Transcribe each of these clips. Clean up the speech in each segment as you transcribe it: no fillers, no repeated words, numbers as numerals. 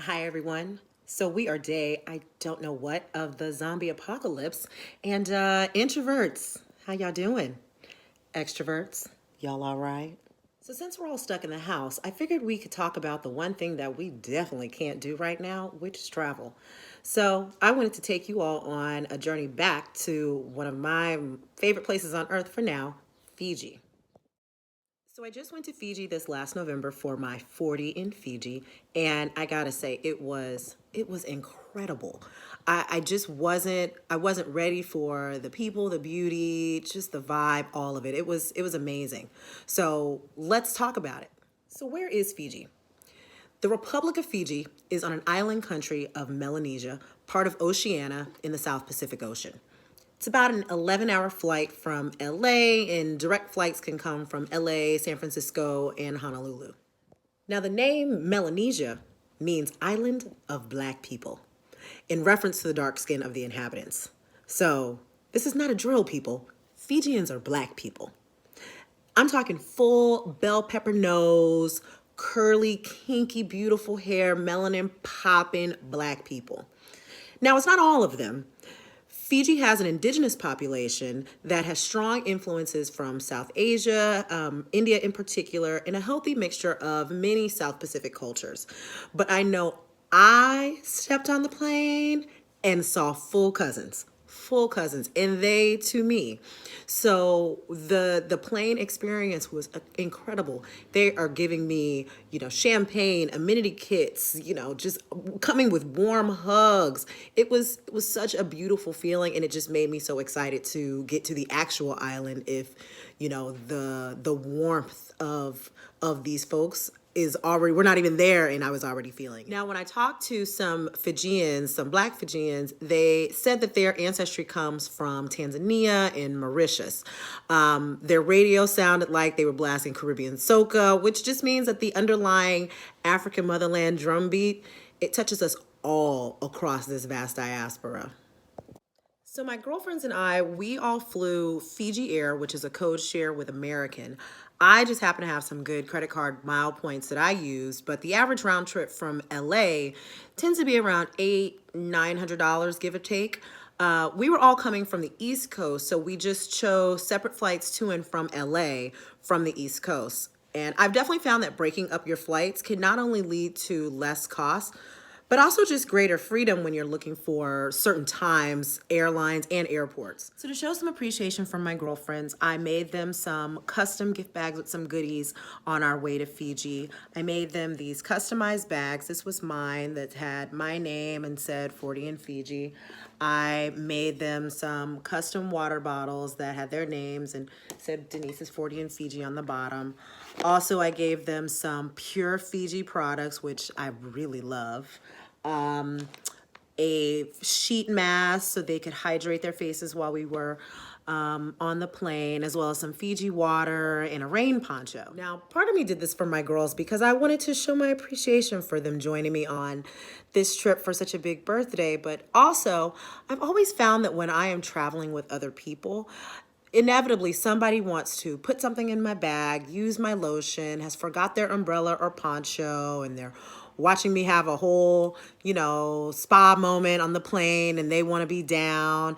Hi, everyone. So we are day, I don't know what, of the zombie apocalypse. And introverts, how y'all doing? Extroverts, y'all all right? So since we're all stuck in the house, I figured we could talk about the one thing that we definitely can't do right now, which is travel. So I wanted to take you all on a journey back to one of my favorite places on earth for now, Fiji. So I just went to Fiji this last November for my 40 in Fiji, and I gotta say it was incredible. I just wasn't ready for the people, the beauty, just the vibe, all of it. It was amazing. So let's talk about it. So where is Fiji? The Republic of Fiji is on an island country of Melanesia, part of Oceania in the South Pacific Ocean. It's about an 11-hour flight from LA, and direct flights can come from LA, San Francisco, and Honolulu. Now, the name Melanesia means island of black people, in reference to the dark skin of the inhabitants. So, this is not a drill, people. Fijians are black people. I'm talking full bell pepper nose, curly, kinky, beautiful hair, melanin popping black people. Now, it's not all of them. Fiji has an indigenous population that has strong influences from South Asia, India in particular, and a healthy mixture of many South Pacific cultures. But I know I stepped on the plane and saw full cousins, and they to me. So the plane experience was incredible. They are giving me, champagne, amenity kits, just coming with warm hugs. It was such a beautiful feeling, and it just made me so excited to get to the actual island. If the warmth of these folks is already, we're not even there, and I was already feeling it. Now, when I talked to some Fijians, some black Fijians, they said that their ancestry comes from Tanzania and Mauritius. Their radio sounded like they were blasting Caribbean soca, which just means that the underlying African motherland drumbeat, it touches us all across this vast diaspora. So my girlfriends and I, we all flew Fiji Air, which is a code share with American. I just happen to have some good credit card mile points that I used, but the average round trip from LA tends to be around $900, give or take. We were all coming from the East Coast, so we just chose separate flights to and from LA from the East Coast. And I've definitely found that breaking up your flights can not only lead to less cost, but also just greater freedom when you're looking for certain times, airlines, and airports. So to show some appreciation from my girlfriends, I made them some custom gift bags with some goodies on our way to Fiji. I made them these customized bags. This was mine that had my name and said 40 in Fiji. I made them some custom water bottles that had their names and said Denise's 40 in Fiji on the bottom. Also, I gave them some pure Fiji products, which I really love. A sheet mask so they could hydrate their faces while we were on the plane, as well as some Fiji water and a rain poncho. Now, part of me did this for my girls because I wanted to show my appreciation for them joining me on this trip for such a big birthday. But also, I've always found that when I am traveling with other people, inevitably somebody wants to put something in my bag, use my lotion, has forgot their umbrella or poncho, and they're watching me have a whole, spa moment on the plane, and they want to be down.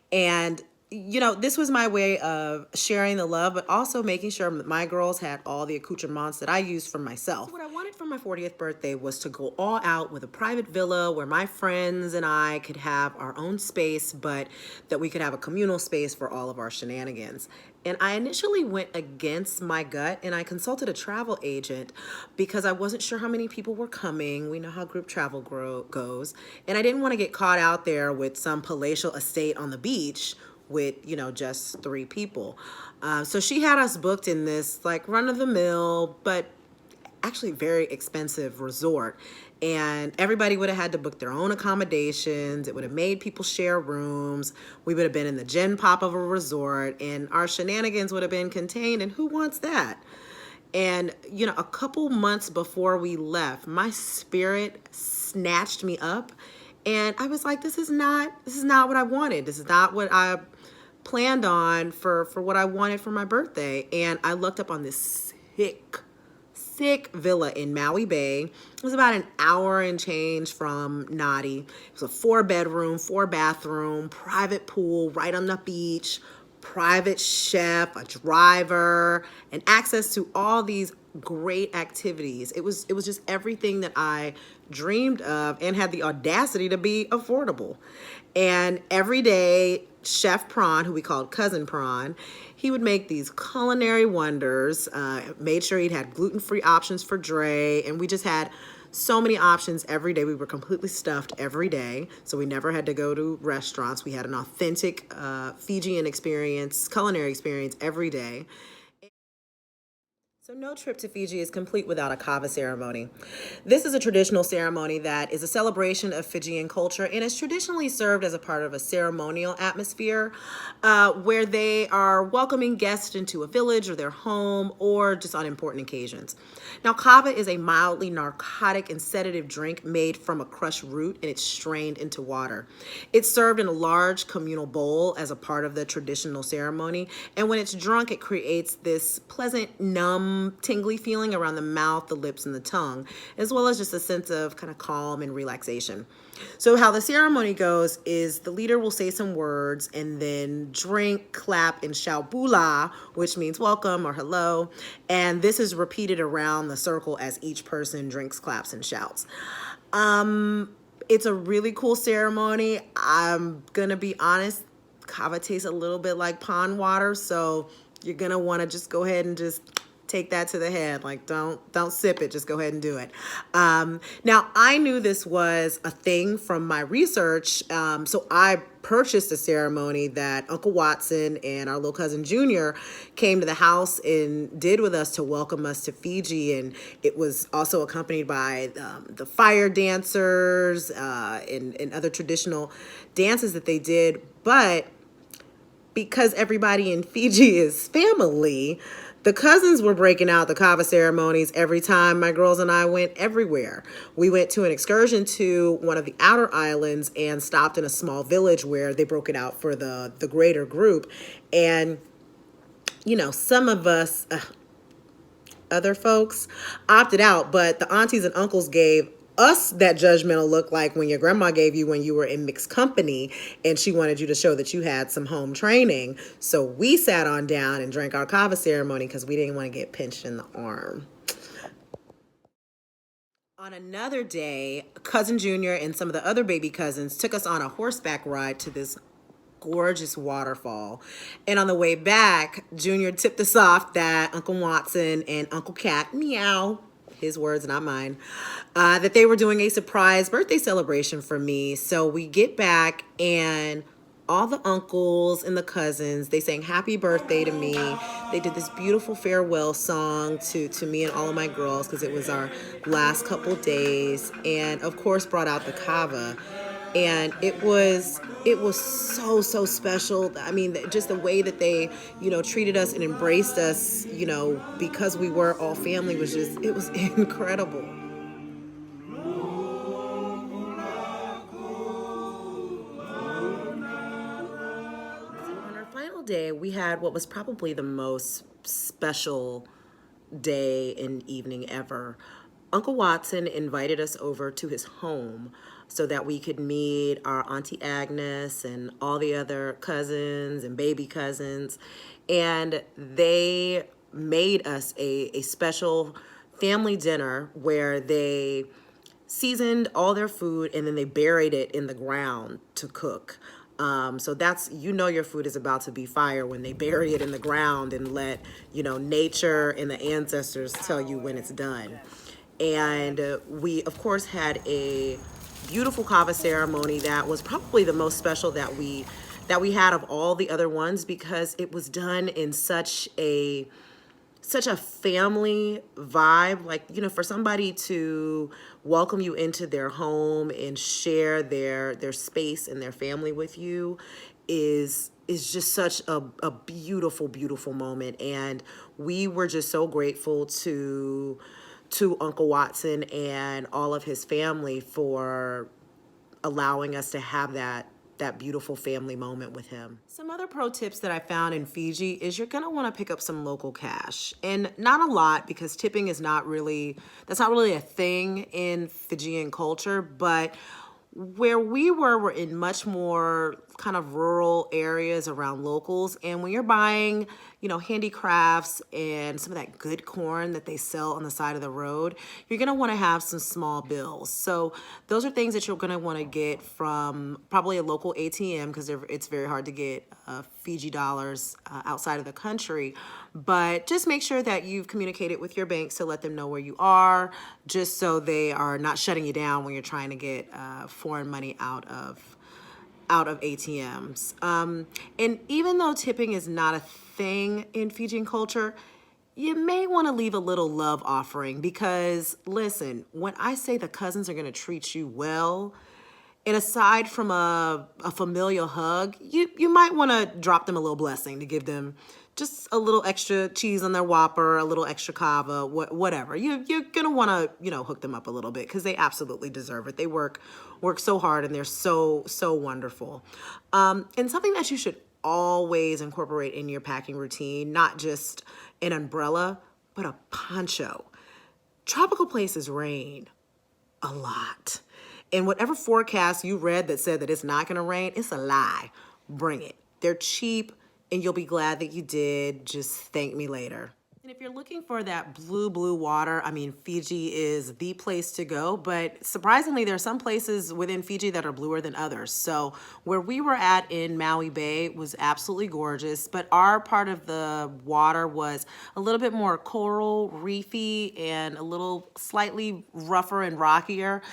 And this was my way of sharing the love, but also making sure that my girls had all the accoutrements that I used for myself. So what I wanted for my 40th birthday was to go all out with a private villa where my friends and I could have our own space, but that we could have a communal space for all of our shenanigans. And I initially went against my gut, and I consulted a travel agent because I wasn't sure how many people were coming. We know how group travel goes. And I didn't want to get caught out there with some palatial estate on the beach with, just 3 people. So she had us booked in this like run of the mill, but actually very expensive resort. And everybody would have had to book their own accommodations. It would have made people share rooms. We would have been in the gen pop of a resort, and our shenanigans would have been contained. And who wants that? And, a couple months before we left, my spirit snatched me up, and I was like, this is not what I wanted. This is not what I planned on for what I wanted for my birthday. And I looked up on this thick villa in Maui Bay. It was about an hour and change from Nadi. It was a 4-bedroom, 4-bathroom, private pool right on the beach, private chef, a driver, and access to all these great activities. It was just everything that I dreamed of and had the audacity to be affordable. And every day, Chef Prawn, who we called Cousin Prawn, he would make these culinary wonders, made sure he'd had gluten-free options for Dre, and we just had so many options every day. We were completely stuffed every day, so we never had to go to restaurants. We had an authentic Fijian experience, culinary experience every day. So no trip to Fiji is complete without a kava ceremony. This is a traditional ceremony that is a celebration of Fijian culture and is traditionally served as a part of a ceremonial atmosphere where they are welcoming guests into a village or their home or just on important occasions. Now, kava is a mildly narcotic and sedative drink made from a crushed root and it's strained into water. It's served in a large communal bowl as a part of the traditional ceremony, and when it's drunk, it creates this pleasant, numb, tingly feeling around the mouth, the lips, and the tongue, as well as just a sense of kind of calm and relaxation. So how the ceremony goes is the leader will say some words and then drink, clap, and shout bula, which means welcome or hello. And this is repeated around the circle as each person drinks, claps, and shouts. It's a really cool ceremony. I'm gonna be honest, kava tastes a little bit like pond water, so you're gonna want to just go ahead and just take that to the head. Like, don't sip it, just go ahead and do it. Now, I knew this was a thing from my research, so I purchased a ceremony that Uncle Watson and our little cousin Junior came to the house and did with us to welcome us to Fiji, and it was also accompanied by the fire dancers and other traditional dances that they did. But because everybody in Fiji is family, the cousins were breaking out the kava ceremonies every time my girls and I went everywhere. We went to an excursion to one of the outer islands and stopped in a small village where they broke it out for the greater group. And, you know, some of us, other folks, opted out, but the aunties and uncles gave us that judgmental look like when your grandma gave you when you were in mixed company and she wanted you to show that you had some home training. So we sat on down and drank our kava ceremony because we didn't want to get pinched in the arm. On another day, cousin Junior and some of the other baby cousins took us on a horseback ride to this gorgeous waterfall. And on the way back, Junior tipped us off that Uncle Watson and Uncle Cat, meow, his words, not mine, that they were doing a surprise birthday celebration for me. So we get back and all the uncles and the cousins, they sang happy birthday to me. They did this beautiful farewell song to me and all of my girls because it was our last couple days, and of course brought out the kava. And it was so special. I mean, just the way that they, you know, treated us and embraced us, you know, because we were all family, was just, it was incredible. On our final day, we had what was probably the most special day and evening ever. Uncle Watson invited us over to his home so that we could meet our Auntie Agnes and all the other cousins and baby cousins. And they made us a special family dinner where they seasoned all their food and then they buried it in the ground to cook. So that's, you know, your food is about to be fire when they bury it in the ground and let, you know, nature and the ancestors tell you when it's done. And we, of course, had a beautiful kava ceremony that was probably the most special that we had of all the other ones because it was done in such a family vibe. Like, you know, for somebody to welcome you into their home and share their space and their family with you is just such a beautiful moment. And we were just so grateful to Uncle Watson and all of his family for allowing us to have that beautiful family moment with him. Some other pro tips that I found in Fiji is you're gonna wanna pick up some local cash. And not a lot, because tipping is not really, that's not really a thing in Fijian culture, but where we were in much more kind of rural areas around locals. And when you're buying, handicrafts and some of that good corn that they sell on the side of the road, you're gonna wanna have some small bills. So those are things that you're gonna wanna get from probably a local ATM, because it's very hard to get Fiji dollars outside of the country. But just make sure that you've communicated with your banks to let them know where you are, just so they are not shutting you down when you're trying to get foreign money out of ATMs. And even though tipping is not a thing in Fijian culture, you may want to leave a little love offering, because listen, when I say the cousins are going to treat you well, and aside from a familial hug, you might want to drop them a little blessing to give them just a little extra cheese on their Whopper, a little extra kava, whatever. You're gonna want to hook them up a little bit, because they absolutely deserve it. They work so hard, and they're so wonderful. And something that you should always incorporate in your packing routine, not just an umbrella, but a poncho. Tropical places rain a lot. And whatever forecast you read that said that it's not going to rain, it's a lie. Bring it. They're cheap, and you'll be glad that you did. Just thank me later. And if you're looking for that blue water, I mean, Fiji is the place to go. But surprisingly, there are some places within Fiji that are bluer than others. So where we were at in Maui Bay was absolutely gorgeous. But our part of the water was a little bit more coral, reefy, and a little slightly rougher and rockier.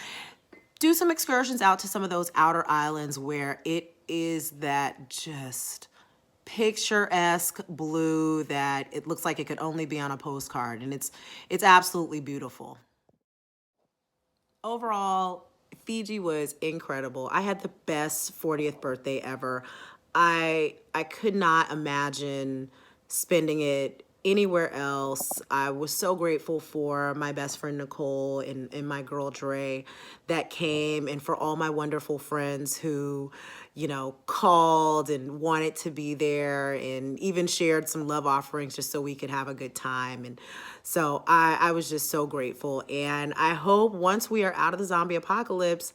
Do some excursions out to some of those outer islands where it is that just picturesque blue that it looks like it could only be on a postcard, and it's absolutely beautiful. Overall, Fiji was incredible. I had the best 40th birthday ever. I could not imagine spending it anywhere else. I was so grateful for my best friend Nicole and my girl Dre that came, and for all my wonderful friends who, called and wanted to be there, and even shared some love offerings just so we could have a good time. And so I was just so grateful. And I hope once we are out of the zombie apocalypse,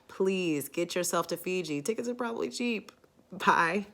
please get yourself to Fiji. Tickets are probably cheap. Bye.